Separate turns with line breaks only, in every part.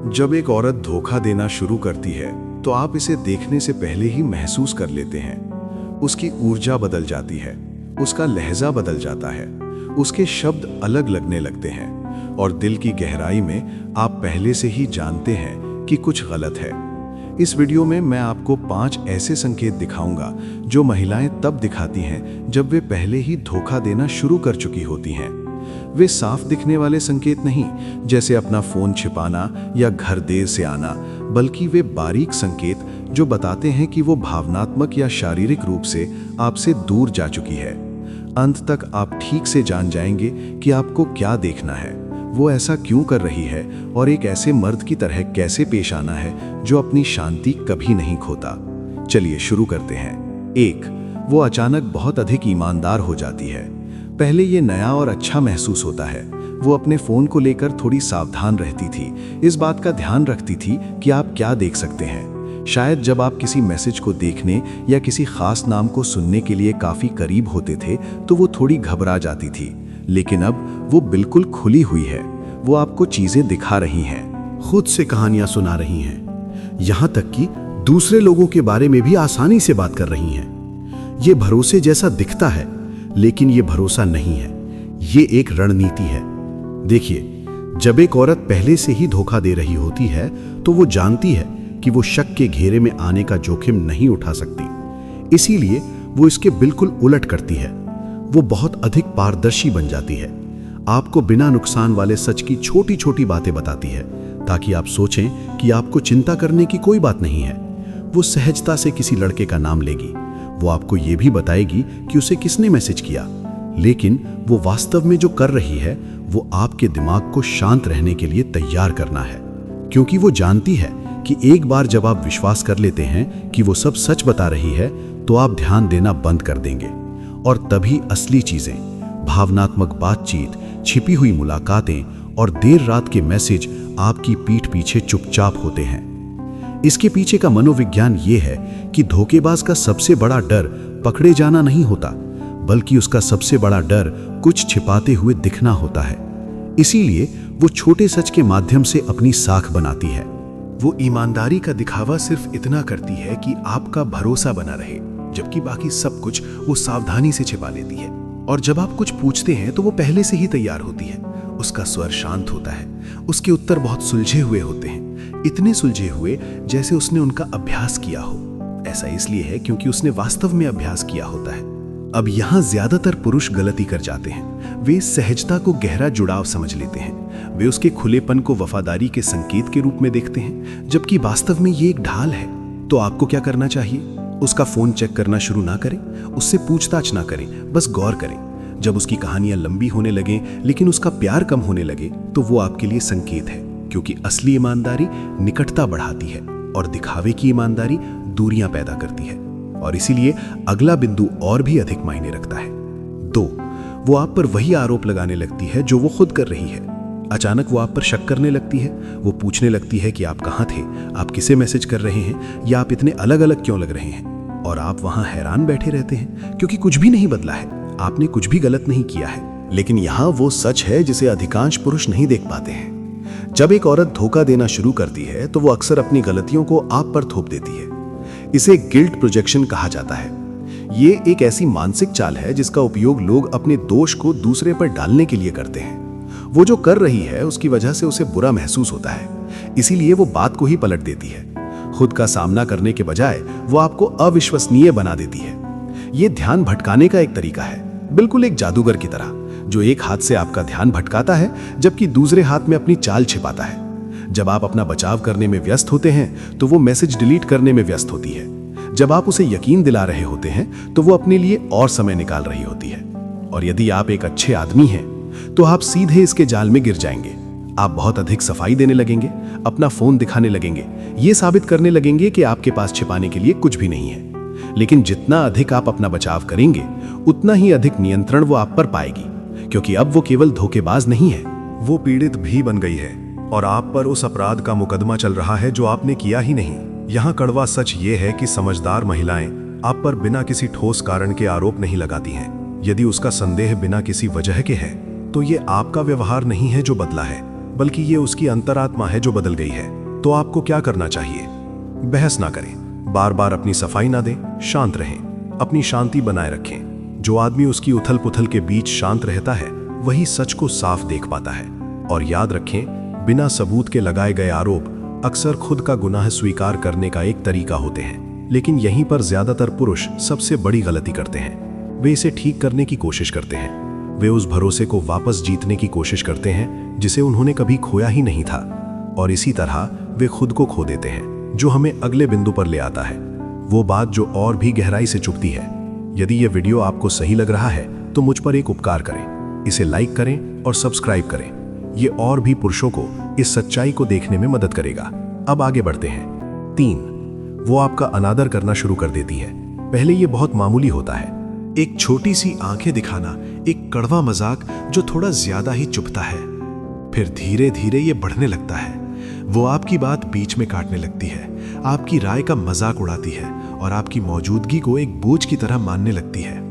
जब एक औरत धोखा देना शुरू करती है तो आप इसे देखने से पहले ही महसूस कर लेते हैं। उसकी ऊर्जा बदल जाती है, उसका लहजा बदल जाता है, उसके शब्द अलग लगने लगते हैं और दिल की गहराई में आप पहले से ही जानते हैं कि कुछ गलत है। इस वीडियो में मैं आपको 5 ऐसे संकेत दिखाऊंगा जो महिलाएं तब दिखाती हैं जब वे पहले ही धोखा देना शुरू कर चुकी होती हैं। वे साफ दिखने वाले संकेत नहीं, जैसे अपना फोन छिपाना या घर देर से आना, बल्कि वे बारीक संकेत जो बताते हैं कि वो भावनात्मक या शारीरिक रूप से आपसे दूर जा चुकी है। अंत तक आप ठीक से जान जाएंगे कि आपको क्या देखना है, वो ऐसा क्यों कर रही है और एक ऐसे मर्द की तरह कैसे पेश आना है जो अपनी शांति कभी नहीं खोता। चलिए शुरू करते हैं। 1, वो अचानक बहुत अधिक ईमानदार हो जाती है। पहले ये नया और अच्छा महसूस होता है। वो अपने फोन को लेकर थोड़ी सावधान रहती थी, इस बात का ध्यान रखती थी कि आप क्या देख सकते हैं। शायद जब आप किसी मैसेज को देखने या किसी खास नाम को सुनने के लिए काफी करीब होते थे तो वो थोड़ी घबरा जाती थी, लेकिन अब वो बिल्कुल खुली हुई है। वो आपको चीजें दिखा रही हैं,
खुद से कहानियां सुना रही हैं, यहाँ तक कि दूसरे लोगों के बारे में भी आसानी से बात कर रही हैं। ये भरोसे जैसा दिखता है, लेकिन ये भरोसा नहीं है, ये एक रणनीति है। देखिए, जब एक औरत पहले से ही धोखा दे रही होती है तो वो जानती है कि वो शक के घेरे में आने का जोखिम नहीं उठा सकती, इसीलिए वो इसके बिल्कुल उलट करती है। वो बहुत अधिक पारदर्शी बन जाती है, आपको बिना नुकसान वाले सच की छोटी छोटी बातें बताती है ताकि आप सोचें कि आपको चिंता करने की कोई बात नहीं है। वो सहजता से किसी लड़के का नाम लेगी, वो आपको ये भी बताएगी कि उसे किसने मैसेज किया, लेकिन वो वास्तव में जो कर रही है वो आपके दिमाग को शांत रहने के लिए तैयार करना है, क्योंकि वो जानती है कि एक बार जब आप विश्वास कर लेते हैं कि वो सब सच बता रही है तो आप ध्यान देना बंद कर देंगे और तभी असली चीजें, भावनात्मक बातचीत, छिपी हुई मुलाकातें और देर रात के मैसेज आपकी पीठ पीछे चुपचाप होते हैं। इसके पीछे का मनोविज्ञान ये है कि धोखेबाज का सबसे बड़ा डर पकड़े जाना नहीं होता, बल्कि उसका सबसे बड़ा डर कुछ छिपाते हुए दिखना होता है। इसीलिए वो छोटे सच के माध्यम से अपनी साख बनाती है।
वो ईमानदारी का दिखावा सिर्फ इतना करती है कि आपका भरोसा बना रहे, जबकि बाकी सब कुछ वो सावधानी से छिपा लेती है। और जब आप कुछ पूछते हैं तो वो पहले से ही तैयार होती है। उसका स्वर शांत होता है, उसके उत्तर बहुत सुलझे हुए होते हैं, इतने सुलझे हुए जैसे उसने उनका अभ्यास किया हो। ऐसा इसलिए है क्योंकि उसने वास्तव में अभ्यास किया होता है। अब यहाँ ज्यादातर पुरुष गलती कर जाते हैं। वे सहजता को गहरा जुड़ाव समझ लेते हैं, वे उसके खुलेपन को वफादारी के संकेत के रूप में देखते हैं, जबकि वास्तव में ये एक ढाल है। तो आपको क्या करना चाहिए? उसका फोन चेक करना शुरू ना करें, उससे पूछताछ ना करें, बस गौर करें। जब उसकी कहानियां लंबी होने लगे लेकिन उसका प्यार कम होने लगे तो वो आपके लिए संकेत है, क्योंकि असली ईमानदारी निकटता बढ़ाती है और दिखावे की ईमानदारी दूरियां पैदा करती है। और इसीलिए अगला बिंदु और भी अधिक मायने रखता है। 2, वो आप पर वही आरोप लगाने लगती है जो वो खुद कर रही है। अचानक वो आप पर शक करने लगती है। वो पूछने लगती है कि आप कहाँ थे, आप किसे मैसेज कर रहे हैं, या आप इतने अलग अलग क्यों लग रहे हैं। और आप वहां हैरान बैठे रहते हैं, क्योंकि कुछ भी नहीं बदला है, आपने कुछ भी गलत नहीं किया है। लेकिन यहाँ वो सच है जिसे अधिकांश पुरुष नहीं देख पाते हैं। जब एक औरत धोखा देना शुरू करती है तो वो अक्सर अपनी गलतियों को आप पर थोप देती है। इसे गिल्ट प्रोजेक्शन कहा जाता है। ये एक ऐसी मानसिक चाल है जिसका उपयोग लोग अपने दोष को दूसरे पर डालने के लिए करते हैं। वो जो कर रही है उसकी वजह से उसे बुरा महसूस होता है, इसीलिए वो बात को ही पलट देती है। खुद का सामना करने के बजाय वो आपको अविश्वसनीय बना देती है। ये ध्यान भटकाने का एक तरीका है, बिल्कुल एक जादूगर की तरह, जो एक हाथ से आपका ध्यान भटकाता है जबकि दूसरे हाथ में अपनी चाल छिपाता है। जब आप अपना बचाव करने में व्यस्त होते हैं तो वो मैसेज डिलीट करने में व्यस्त होती है। जब आप उसे यकीन दिला रहे होते हैं तो वो अपने लिए और समय निकाल रही होती है। और यदि आप एक अच्छे आदमी हैं तो आप सीधे इसके जाल में गिर जाएंगे। आप बहुत अधिक सफाई देने लगेंगे, अपना फोन दिखाने लगेंगे, ये साबित करने लगेंगे कि आपके पास छिपाने के लिए कुछ भी नहीं है। लेकिन जितना अधिक आप अपना बचाव करेंगे उतना ही अधिक नियंत्रण वो आप पर पाएगी, क्योंकि अब वो केवल धोखेबाज नहीं है, वो पीड़ित भी बन गई है और आप पर उस अपराध का मुकदमा चल रहा है जो आपने किया ही नहीं। यहाँ कड़वा सच ये है कि समझदार महिलाएं आप पर बिना किसी ठोस कारण के आरोप नहीं लगाती हैं। यदि उसका संदेह बिना किसी वजह के है तो ये आपका व्यवहार नहीं है जो बदला है, बल्कि ये उसकी अंतरात्मा है जो बदल गई है। तो आपको क्या करना चाहिए? बहस ना करें, बार बार अपनी सफाई ना दें, शांत रहें, अपनी शांति बनाए रखें। जो आदमी उसकी उथल पुथल के बीच शांत रहता है वही सच को साफ देख पाता है। और याद रखें, बिना सबूत के लगाए गए आरोप अक्सर खुद का गुनाह स्वीकार करने का एक तरीका होते हैं। लेकिन यहीं पर ज्यादातर पुरुष सबसे बड़ी गलती करते हैं। वे इसे ठीक करने की कोशिश करते हैं। वे उस भरोसे को वापस जीतने की कोशिश करते हैं जिसे उन्होंने कभी खोया ही नहीं था। और इसी तरह वे खुद को खो देते हैं, जो हमें अगले बिंदु पर ले आता है, वो बात जो और भी गहराई से चुभती है। यदि यह वीडियो आपको सही लग रहा है तो मुझ पर एक उपकार करें, इसे लाइक करें और सब्सक्राइब करें। ये और भी पुरुषों को इस सच्चाई को देखने में मदद करेगा। अब आगे बढ़ते हैं। 3, वो आपका अनादर करना शुरू कर देती है। पहले ये बहुत मामूली होता है, एक छोटी सी आंखें दिखाना, एक कड़वा मजाक जो थोड़ा ज्यादा ही चुभता है। फिर धीरे धीरे ये बढ़ने लगता है। वो आपकी बात बीच में काटने लगती है, आपकी राय का मजाक उड़ाती है और आपकी मौजूदगी को एक बोझ की तरह मानने लगती है।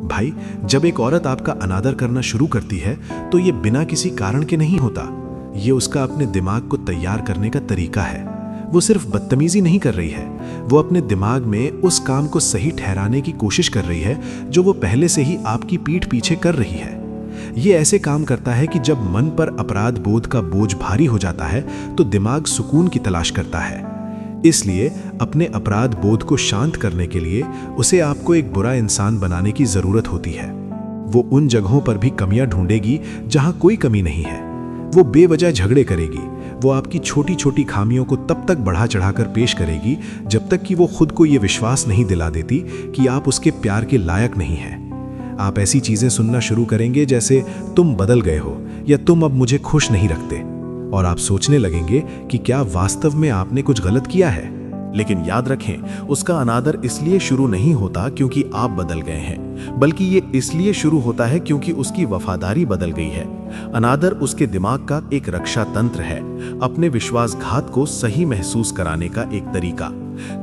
भाई, जब एक औरत आपका अनादर करना शुरू करती है तो ये बिना किसी कारण के नहीं होता। ये उसका अपने दिमाग को तैयार करने का तरीका है। वो सिर्फ बदतमीजी नहीं कर रही है, वो अपने दिमाग में उस काम को सही ठहराने की कोशिश कर रही है जो वो पहले से ही आपकी पीठ पीछे कर रही है। ये ऐसे काम करता है कि जब मन पर अपराध बोध का बोझ भारी हो जाता है तो दिमाग सुकून की तलाश करता है। इसलिए अपने अपराध बोध को शांत करने के लिए उसे आपको एक बुरा इंसान बनाने की जरूरत होती है। वो उन जगहों पर भी कमियां ढूंढेगी जहां कोई कमी नहीं है। वो बेवजह झगड़े करेगी। वो आपकी छोटी छोटी खामियों को तब तक बढ़ा चढ़ाकर पेश करेगी जब तक कि वो खुद को ये विश्वास नहीं दिला देती कि आप उसके प्यार के लायक नहीं हैं। आप ऐसी चीजें सुनना शुरू करेंगे जैसे तुम बदल गए हो या तुम अब मुझे खुश नहीं रखते, और आप सोचने लगेंगे कि क्या वास्तव में आपने कुछ गलत किया है। लेकिन याद रखें, उसका अनादर इसलिए शुरू नहीं होता क्योंकि आप बदल गए हैं, बल्कि ये इसलिए शुरू होता है क्योंकि उसकी वफादारी बदल गई है। अनादर उसके दिमाग का एक रक्षा तंत्र है, अपने विश्वासघात को सही महसूस कराने का एक तरीका।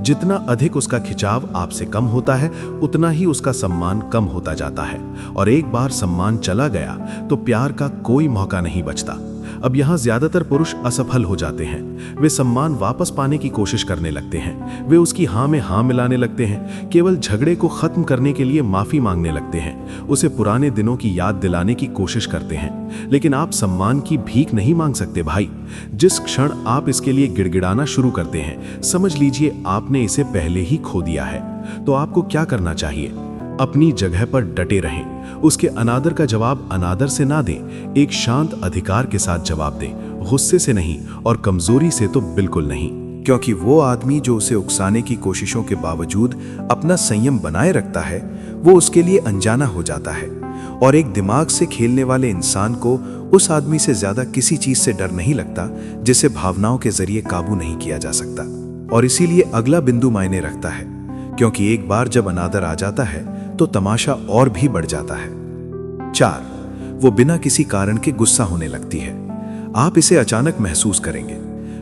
जितना अधिक उसका खिंचाव आपसे कम होता है, उतना ही उसका सम्मान कम होता जाता है। और एक बार सम्मान चला गया तो प्यार का कोई मौका नहीं बचता। अब यहाँ ज्यादातर पुरुष असफल हो जाते हैं। वे सम्मान वापस पाने की कोशिश करने लगते हैं। वे उसकी हाँ में हाँ मिलाने लगते हैं, केवल झगड़े को खत्म करने के लिए माफी मांगने लगते हैं, उसे पुराने दिनों की याद दिलाने की कोशिश करते हैं। लेकिन आप सम्मान की भीख नहीं मांग सकते भाई। जिस क्षण आप इसके लिए गिड़गिड़ाना शुरू करते हैं, समझ लीजिए आपने इसे पहले ही खो दिया है। तो आपको क्या करना चाहिए? अपनी जगह पर डटे रहें। उसके अनादर का जवाब अनादर से ना दें, एक शांत अधिकार के साथ जवाब दें, गुस्से से नहीं और कमजोरी से तो बिल्कुल नहीं। क्योंकि वो आदमी जो उसे उकसाने की कोशिशों के बावजूद अपना संयम बनाए रखता है, वो उसके लिए अनजाना हो जाता है। और एक दिमाग से खेलने वाले इंसान को उस आदमी से ज्यादा किसी चीज से डर नहीं लगता जिसे भावनाओं के जरिए काबू नहीं किया जा सकता। और इसीलिए अगला बिंदु मायने रखता है, क्योंकि एक बार जब अनादर आ जाता है तो तमाशा और भी बढ़ जाता है। 4, वो बिना किसी कारण के गुस्सा होने लगती है। आप इसे अचानक महसूस करेंगे।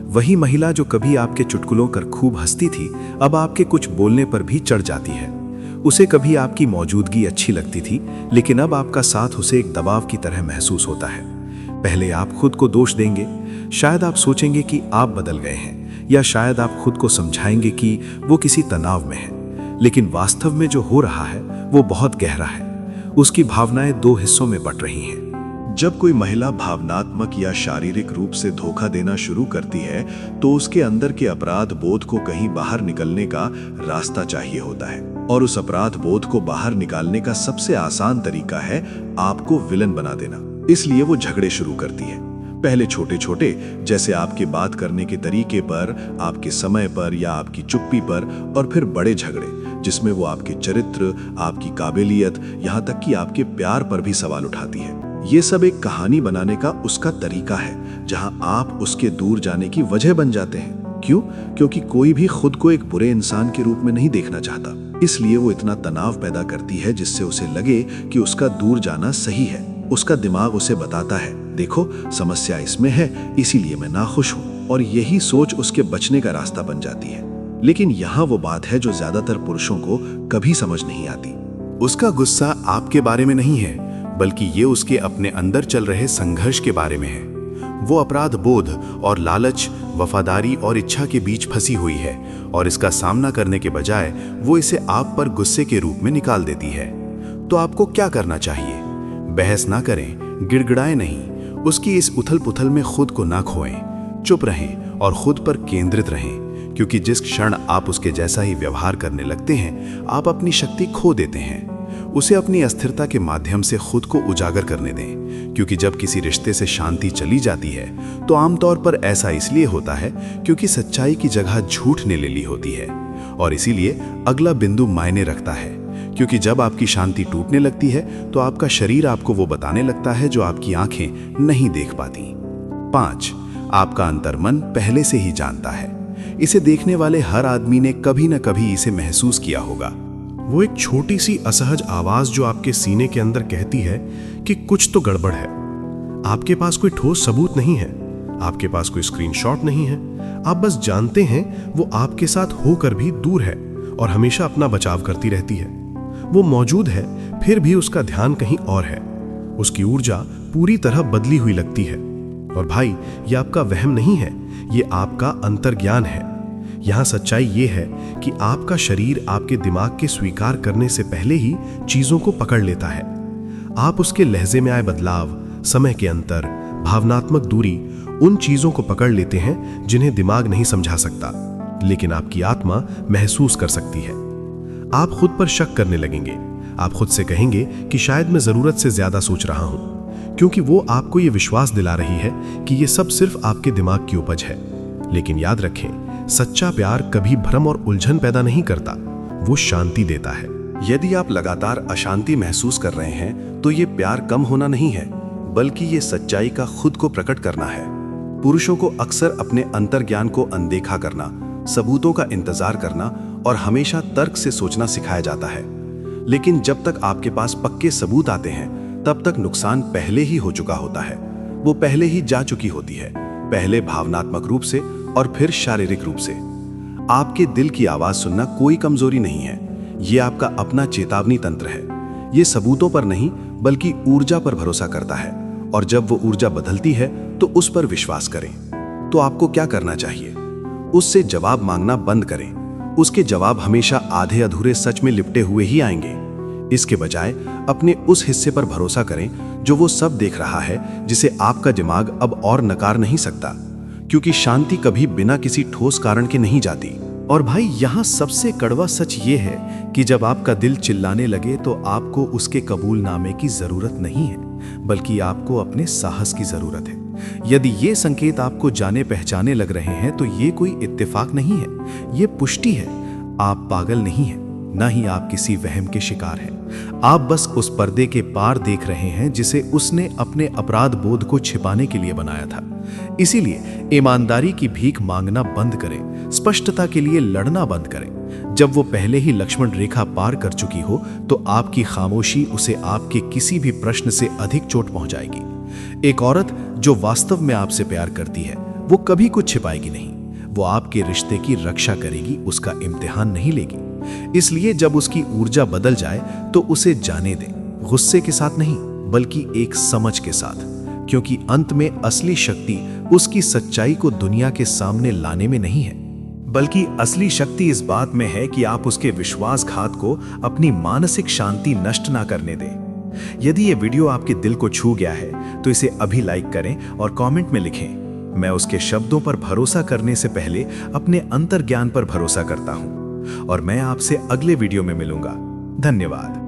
वही महिला जो कभी आपके चुटकुलों कर खूब हंसती थी, अब आपके कुछ बोलने पर भी चढ़ जाती है। उसे कभी आपकी मौजूदगी अच्छी लगती थी, लेकिन अब आपका साथ उसे एक दबाव की तरह महसूस होता है। पहले आप खुद को दोष देंगे, शायद आप सोचेंगे कि आप बदल गए हैं, या शायद आप खुद को समझाएंगे कि वो किसी तनाव में है। लेकिन वास्तव में जो हो रहा है वो बहुत गहरा है। उसकी भावनाएं 2 हिस्सों में बट रही हैं। जब कोई महिला भावनात्मक या शारीरिक रूप से धोखा देना शुरू करती है तो उसके अंदर के अपराध बोध को कहीं बाहर निकलने का रास्ता चाहिए होता है। और उस अपराध बोध को बाहर निकालने का सबसे आसान तरीका है आपको विलन बना देना। इसलिए वो झगड़े शुरू करती है, पहले छोटे छोटे, जैसे आपके बात करने के तरीके पर, आपके समय पर या आपकी चुप्पी पर, और फिर बड़े झगड़े जिसमें वो आपके चरित्र, आपकी काबिलियत, यहाँ तक कि आपके प्यार पर भी सवाल उठाती है। ये सब एक कहानी बनाने का उसका तरीका है, जहां आप उसके दूर जाने की वजह बन जाते हैं। क्यों? क्योंकि कोई भी खुद को एक बुरे इंसान के रूप में नहीं देखना चाहता। इसलिए वो इतना तनाव पैदा करती है जिससे उसे लगे कि उसका दूर जाना सही है। उसका दिमाग उसे बताता है, देखो समस्या इसमें है, इसीलिए मैं नाखुश हूं। और यही सोच उसके बचने का रास्ता बन जाती है। लेकिन यहाँ वो बात है जो ज्यादातर पुरुषों को कभी समझ नहीं आती। उसका गुस्सा आपके बारे में नहीं है, बल्कि ये उसके अपने अंदर चल रहे संघर्ष के बारे में है। वो अपराध बोध और लालच, वफादारी और इच्छा के बीच फंसी हुई है और इसका सामना करने के बजाय वो इसे आप पर गुस्से के रूप में निकाल देती है। तो आपको क्या करना चाहिए? बहस ना करें, गिड़गिड़ाएं नहीं, उसकी इस उथल पुथल में खुद को ना खोएं, चुप रहें और खुद पर केंद्रित रहें, क्योंकि जिस क्षण आप उसके जैसा ही व्यवहार करने लगते हैं, आप अपनी शक्ति खो देते हैं। उसे अपनी अस्थिरता के माध्यम से खुद को उजागर करने दें, क्योंकि जब किसी रिश्ते से शांति चली जाती है तो आमतौर पर ऐसा इसलिए होता है क्योंकि सच्चाई की जगह झूठ ने ले ली होती है। और इसीलिए अगला बिंदु मायने रखता है, क्योंकि जब आपकी शांति टूटने लगती है तो आपका शरीर आपको वो बताने लगता है जो आपकी आंखें नहीं देख पाती। 5. आपका अंतर्मन पहले से ही जानता है। इसे देखने वाले हर आदमी ने कभी न कभी इसे महसूस किया होगा।
वो एक छोटी सी असहज आवाज जो आपके सीने के अंदर कहती है कि कुछ तो गड़बड़ है। आपके पास कोई ठोस सबूत नहीं है, आपके पास कोई स्क्रीनशॉट नहीं है, आप बस जानते हैं वो आपके साथ होकर भी दूर है और हमेशा अपना बचाव करती रहती है। वो मौजूद है, फिर भी उसका ध्यान कहीं और है। उसकी ऊर्जा पूरी तरह बदली हुई लगती है। और भाई, ये आपका वहम नहीं है, ये आपका अंतर्ज्ञान है। यहां सच्चाई ये है कि आपका शरीर आपके दिमाग के स्वीकार करने से पहले ही चीजों को पकड़ लेता है। आप उसके लहजे में आए बदलाव, समय के अंतर, भावनात्मक दूरी, उन चीजों को पकड़ लेते हैं जिन्हें दिमाग नहीं समझा सकता, लेकिन आपकी आत्मा महसूस कर सकती है। आप खुद पर शक करने लगेंगे। आप खुद से कहेंगे कि शायद मैं जरूरत से ज्यादा सोच रहा हूं, क्योंकि वो आपको यह विश्वास दिला रही है कि यह सब सिर्फ आपके दिमाग की उपज है। लेकिन याद रखें, सच्चा प्यार कभी भ्रम और उलझन पैदा नहीं करता, वो शांति देता है।
यदि आप लगातार अशांति महसूस कर रहे हैं तो ये प्यार कम होना नहीं है, बल्कि ये सच्चाई का खुद को प्रकट करना है। पुरुषों को अक्सर अपने अंतर्ज्ञान को अनदेखा करना, सबूतों का इंतजार करना और हमेशा तर्क से सोचना सिखाया जाता है। लेकिन जब तक आपके पास पक्के सबूत आते हैं, तब तक नुकसान पहले ही हो चुका होता है। वो पहले ही जा चुकी होती है, पहले भावनात्मक रूप से और फिर शारीरिक रूप से। आपके दिल की आवाज सुनना कोई कमजोरी नहीं है, ये आपका अपना चेतावनी तंत्र है। ये सबूतों पर नहीं, बल्कि ऊर्जा पर भरोसा करता है, और जब वो ऊर्जा बदलती है तो उस पर विश्वास करें। तो आपको क्या करना चाहिए? उससे जवाब मांगना बंद करें। उसके जवाब हमेशा आधे अधूरे सच में लिपटे हुए ही आएंगे। इसके बजाय अपने उस हिस्से पर भरोसा करें जो वो सब देख रहा है, जिसे आपका दिमाग अब और नकार नहीं सकता, क्योंकि शांति कभी बिना किसी ठोस कारण के नहीं जाती।
और भाई, यहाँ सबसे कड़वा सच ये है कि जब आपका दिल चिल्लाने लगे तो आपको उसके कबूलनामे की जरूरत नहीं है, बल्कि आपको अपने साहस की जरूरत है। यदि ये संकेत आपको जाने पहचाने लग रहे हैं तो ये कोई इत्तेफाक नहीं है, ये पुष्टि है। आप पागल नहीं हैं, न ही आप किसी वहम के शिकार हैं। आप बस उस पर्दे के पार देख रहे हैं जिसे उसने अपने अपराध बोध को छिपाने के लिए बनाया था। इसीलिए ईमानदारी की भीख मांगना बंद करें, स्पष्टता के लिए लड़ना बंद करें। जब वो पहले ही लक्ष्मण रेखा पार कर चुकी हो तो आपकी खामोशी उसे आपके किसी भी प्रश्न से अधिक चोट पहुंचाएगी। एक औरत जो वास्तव में आपसे प्यार करती है, वो कभी कुछ छिपाएगी नहीं। वो आपके रिश्ते की रक्षा करेगी, उसका इम्तिहान नहीं लेगी। इसलिए जब उसकी ऊर्जा बदल जाए तो उसे जाने दें, गुस्से के साथ नहीं, बल्कि एक समझ के साथ, क्योंकि अंत में असली शक्ति उसकी सच्चाई को दुनिया के सामने लाने में नहीं है, बल्कि असली शक्ति इस बात में है कि आप उसके विश्वासघात को अपनी मानसिक शांति नष्ट ना करने दें। यदि ये वीडियो आपके दिल को छू गया है तो इसे अभी लाइक करें और कमेंट में लिखें, मैं उसके शब्दों पर भरोसा करने से पहले अपने अंतर्ज्ञान पर भरोसा करता हूं। और मैं आपसे अगले वीडियो में मिलूंगा। धन्यवाद।